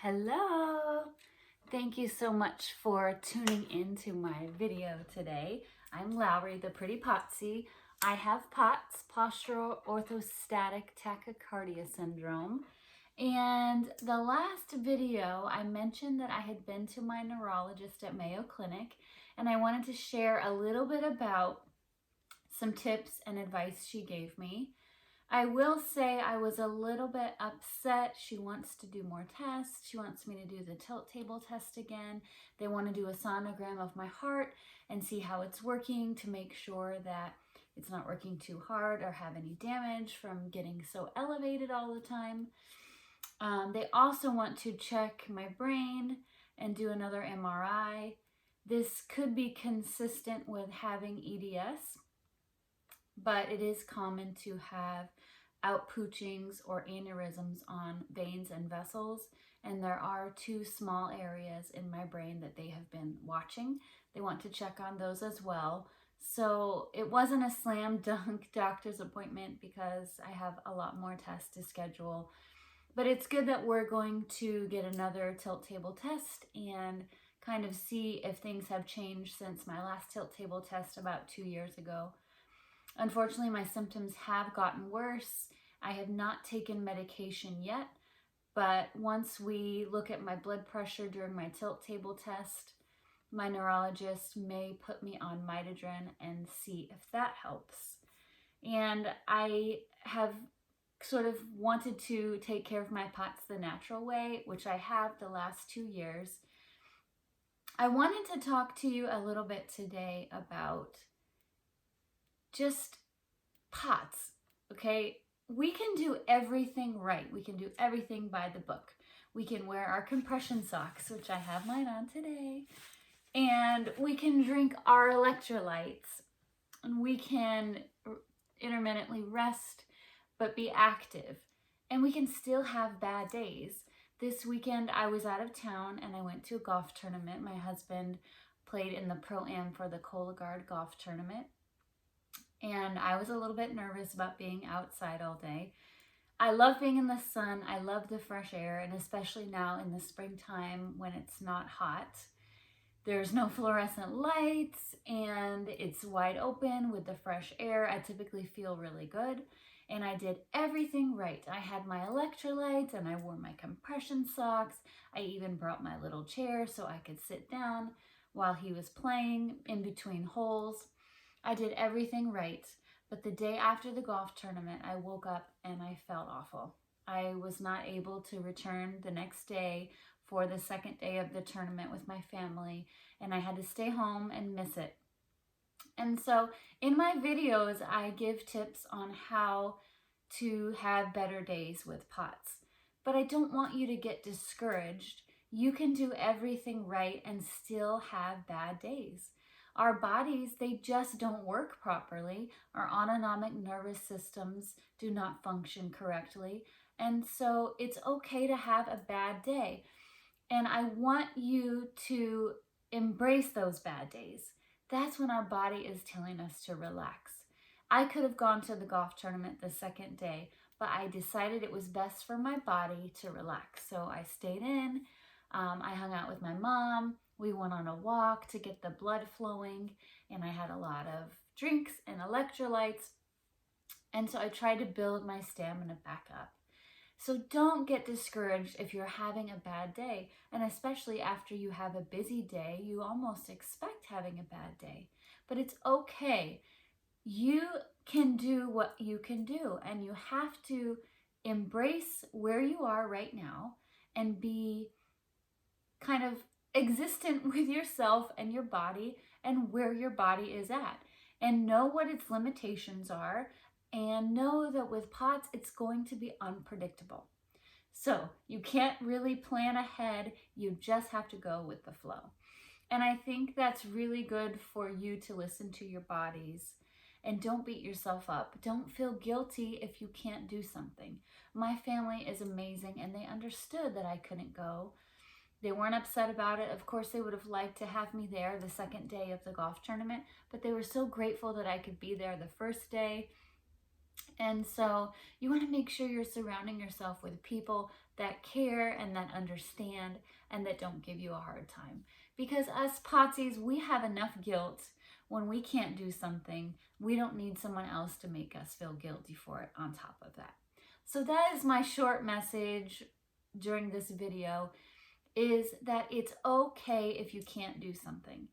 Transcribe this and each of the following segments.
Hello! Thank you so much for tuning into my video today. I'm Lowry, the Pretty POTSie. I have POTS, Postural Orthostatic Tachycardia Syndrome. And the last video, I mentioned that I had been to my neurologist at Mayo Clinic, and I wanted to share a little bit about some tips and advice she gave me. I will say I was a little bit upset. She wants to do more tests. She wants me to do the tilt table test again. They want to do a sonogram of my heart and see how it's working to make sure that it's not working too hard or have any damage from getting so elevated all the time. They also want to check my brain and do another MRI. This could be consistent with having EDS, but it is common to have outpoochings or aneurysms on veins and vessels, and there are two small areas in my brain that they have been watching. They want to check on those as well. So it wasn't a slam dunk doctor's appointment because I have a lot more tests to schedule, but it's good that we're going to get another tilt table test and kind of see if things have changed since my last tilt table test about 2 years ago. Unfortunately, my symptoms have gotten worse. I have not taken medication yet, but once we look at my blood pressure during my tilt table test, my neurologist may put me on Midodrine and see if that helps. And I have sort of wanted to take care of my POTS the natural way, which I have the last 2 years. I wanted to talk to you a little bit today about just POTS, okay? We can do everything right. We can do everything by the book. We can wear our compression socks, which I have mine on today, and we can drink our electrolytes, and we can intermittently rest, but be active, and we can still have bad days. This weekend I was out of town and I went to a golf tournament. My husband played in the Pro-Am for the Cologuard golf tournament, and I was a little bit nervous about being outside all day. I love being in the sun. I love the fresh air, and especially now in the springtime when it's not hot. There's no fluorescent lights and it's wide open with the fresh air. I typically feel really good, and I did everything right. I had my electrolytes and I wore my compression socks. I even brought my little chair so I could sit down while he was playing in between holes. I did everything right, but the day after the golf tournament, I woke up and I felt awful. I was not able to return the next day for the second day of the tournament with my family, and I had to stay home and miss it. And so in my videos, I give tips on how to have better days with POTS, but I don't want you to get discouraged. You can do everything right and still have bad days. Our bodies, they just don't work properly. Our autonomic nervous systems do not function correctly. And so it's okay to have a bad day. And I want you to embrace those bad days. That's when our body is telling us to relax. I could have gone to the golf tournament the second day, but I decided it was best for my body to relax. So I stayed in. I hung out with my mom. We went on a walk to get the blood flowing, and I had a lot of drinks and electrolytes. And so I tried to build my stamina back up. So don't get discouraged if you're having a bad day, and especially after you have a busy day, you almost expect having a bad day. But it's okay. You can do what you can do, and you have to embrace where you are right now and be kind of existent with yourself and your body and where your body is at, and know what its limitations are, and know that with POTS it's going to be unpredictable. So you can't really plan ahead, you just have to go with the flow. And I think that's really good for you to listen to your bodies, and don't beat yourself up. Don't feel guilty if you can't do something. My family is amazing, and they understood that I couldn't go. They weren't upset about it. Of course, they would have liked to have me there the second day of the golf tournament, but they were so grateful that I could be there the first day. And so you want to make sure you're surrounding yourself with people that care and that understand and that don't give you a hard time. Because us POTSies, we have enough guilt when we can't do something. We don't need someone else to make us feel guilty for it on top of that. So that is my short message during this video, is that it's okay if you can't do something.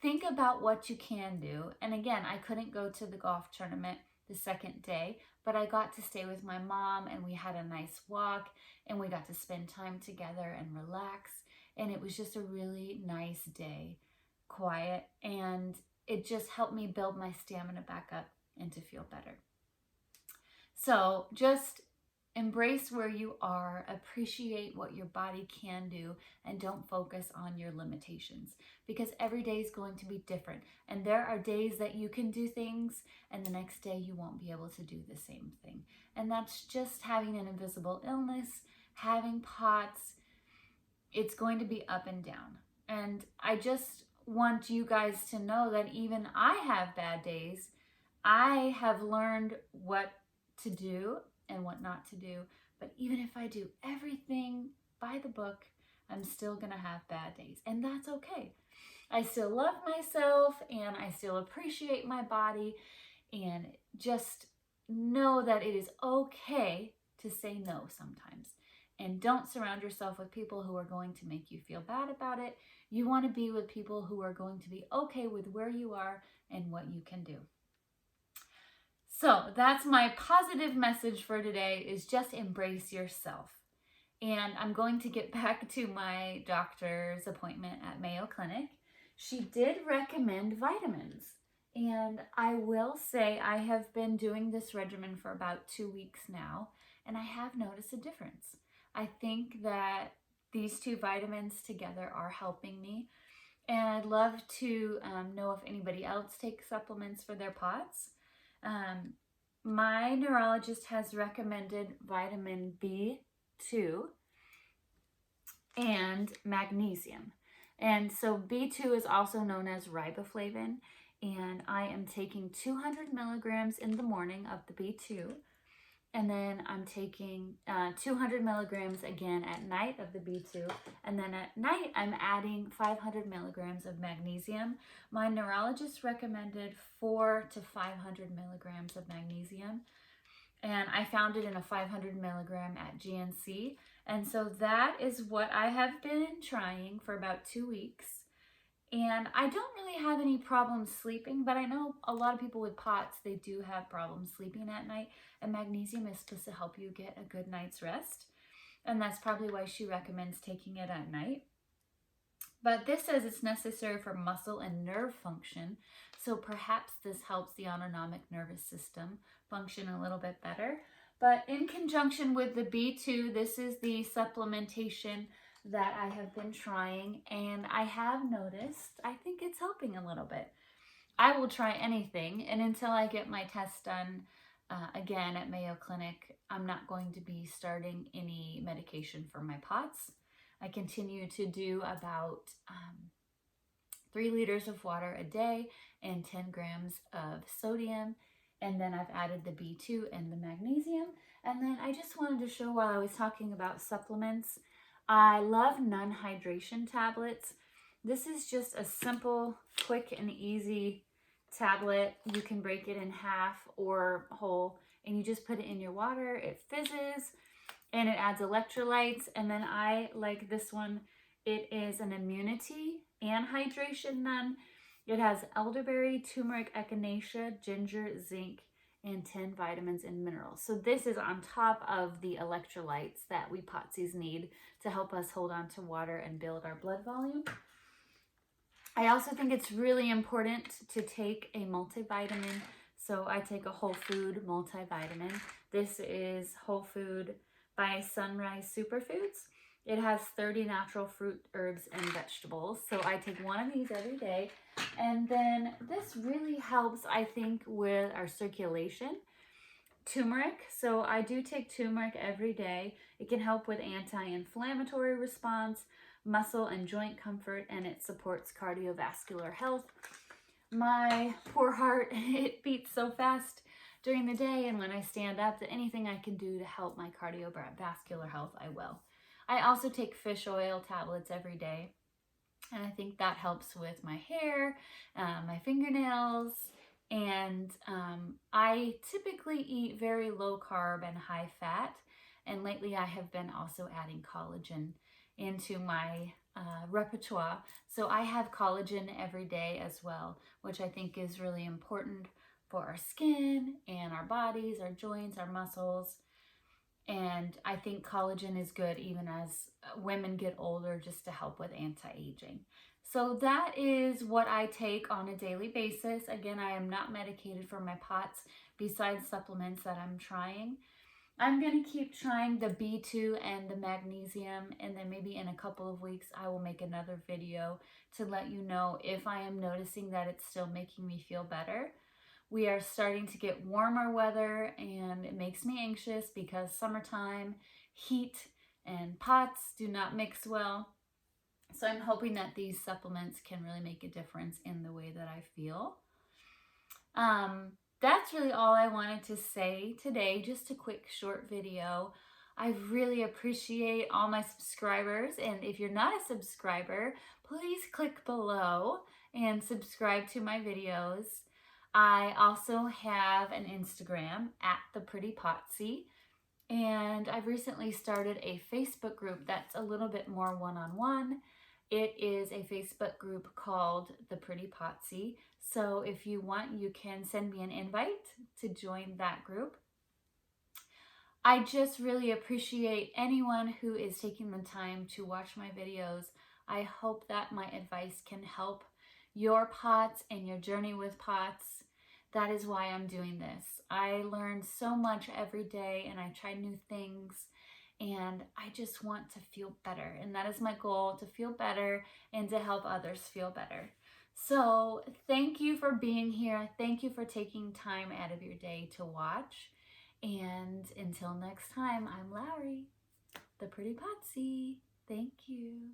Think about what you can do. And again, I couldn't go to the golf tournament the second day, but I got to stay with my mom and we had a nice walk and we got to spend time together and relax. And it was just a really nice day, quiet, and it just helped me build my stamina back up and to feel better. So just embrace where you are, appreciate what your body can do, and don't focus on your limitations, because every day is going to be different. And there are days that you can do things and the next day you won't be able to do the same thing. And that's just having an invisible illness, having POTS. It's going to be up and down. And I just want you guys to know that even I have bad days. I have learned what to do and what not to do. But even if I do everything by the book, I'm still gonna have bad days, and that's okay. I still love myself and I still appreciate my body, and just know that it is okay to say no sometimes. And don't surround yourself with people who are going to make you feel bad about it. You want to be with people who are going to be okay with where you are and what you can do. So that's my positive message for today, is just embrace yourself. And I'm going to get back to my doctor's appointment at Mayo Clinic. She did recommend vitamins. And I will say I have been doing this regimen for about 2 weeks now, and I have noticed a difference. I think that these two vitamins together are helping me. And I'd love to know if anybody else takes supplements for their POTS. My neurologist has recommended vitamin B2 and magnesium. And so B2 is also known as riboflavin, and I am taking 200 milligrams in the morning of the B2, and then I'm taking 200 milligrams again at night of the B2, and then at night I'm adding 500 milligrams of magnesium. My neurologist recommended 400 to 500 milligrams of magnesium, and I found it in a 500 milligram at GNC, and so that is what I have been trying for about 2 weeks. And I don't really have any problems sleeping, but I know a lot of people with POTS, they do have problems sleeping at night, and magnesium is supposed to help you get a good night's rest. And that's probably why she recommends taking it at night. But this says it's necessary for muscle and nerve function, so perhaps this helps the autonomic nervous system function a little bit better. But in conjunction with the B2, this is the supplementation that I have been trying, and I have noticed, I think it's helping a little bit. I will try anything, and until I get my test done again at Mayo Clinic, I'm not going to be starting any medication for my POTS. I continue to do about 3 liters of water a day and 10 grams of sodium, and then I've added the B2 and the magnesium. And then I just wanted to show, while I was talking about supplements, I love Nun hydration tablets. This is just a simple, quick, and easy tablet. You can break it in half or whole, and you just put it in your water. It fizzes, and it adds electrolytes. And then I like this one. It is an immunity and hydration Nun. It has elderberry, turmeric, echinacea, ginger, zinc, and 10 vitamins and minerals. So this is on top of the electrolytes that we POTSies need to help us hold on to water and build our blood volume. I also think it's really important to take a multivitamin. So I take a whole food multivitamin. This is Whole Food by Sunrise Superfoods. It has 30 natural fruit, herbs, and vegetables. So I take one of these every day. And then this really helps, I think, with our circulation. Turmeric. So I do take turmeric every day. It can help with anti-inflammatory response, muscle and joint comfort, and it supports cardiovascular health. My poor heart, it beats so fast during the day and when I stand up, that anything I can do to help my cardiovascular health, I will. I also take fish oil tablets every day, and I think that helps with my hair, my fingernails, and I typically eat very low carb and high fat, and lately I have been also adding collagen into my repertoire. So I have collagen every day as well, which I think is really important for our skin and our bodies, our joints, our muscles. And I think collagen is good even as women get older, just to help with anti-aging. So that is what I take on a daily basis. Again, I am not medicated for my POTS besides supplements that I'm trying. I'm going to keep trying the B2 and the magnesium, and then maybe in a couple of weeks I will make another video to let you know if I am noticing that it's still making me feel better. We are starting to get warmer weather, and it makes me anxious because summertime, heat, and POTS do not mix well. So I'm hoping that these supplements can really make a difference in the way that I feel. That's really all I wanted to say today, just a quick short video. I really appreciate all my subscribers, and if you're not a subscriber, please click below and subscribe to my videos. I also have an Instagram at the Pretty POTSie, and I've recently started a Facebook group that's a little bit more one-on-one. It is a Facebook group called the Pretty POTSie. So if you want, you can send me an invite to join that group. I just really appreciate anyone who is taking the time to watch my videos. I hope that my advice can help your POTS and your journey with POTS. That is why I'm doing this. I learn so much every day, and I try new things, and I just want to feel better. And that is my goal, to feel better and to help others feel better. So thank you for being here. Thank you for taking time out of your day to watch. And until next time, I'm Lowry, the Pretty POTSie. Thank you.